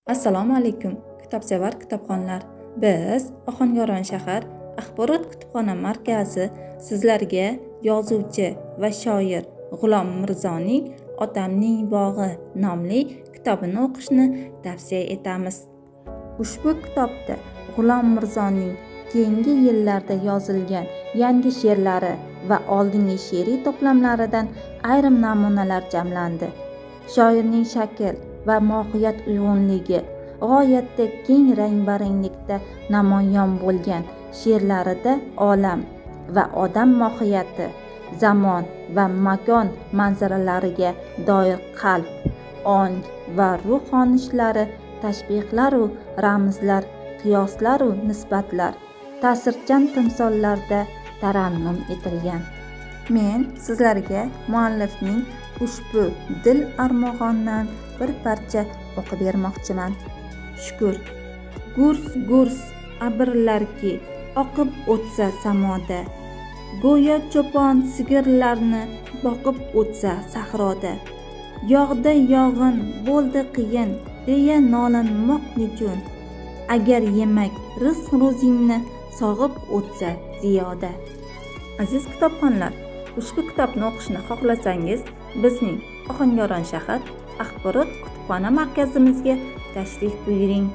Assalomu alaykum, kitobsevar kitobxonlar. Biz Ohangaron shahar axborot kutubxona markazi sizlarga yozuvchi va shoir G'ulom Mirzoning Otamning bog'i nomli kitobini o'qishni tavsiya etamiz. Ushbu kitobda G'ulom Mirzoning keyingi yillarda yozilgan yangi she'rlari va oldingi she'riy to'plamlaridan ayrim namunalar jamlandi. Shoirning shakl va mohiyat uyg'unligi g'oyatda keng rang-baranglikda namoyon bo'lgan she'rlarida olam va odam mohiyati, zamon va makon manzaralariga doir qalb, ong va ruh xonishlari, tashbihlaru ramzlar, qiyoslaru nisbatlar, ta'sirchan timsollarda tarannum etilgan. Men sizlarga muallifning ushbu dil armog'onidan bir parcha o'qib bermoqchiman. Shukur, gurs abrlarki oqib o'tsa samoda, go'yo cho'pon sigirlarni boqib o'tsa sahroda. Yog'da yog'in bo'ldi qiyin deya nolanmoq nechun, agar yemak rizq ro'zingni sog'ib o'tsa ziyoda. Aziz kitobxonlar, ushbu kitobni o'qishni xohlasangiz, bizning Ohangaron shahar axborot kutubxona markazimizga tashrif buyuring.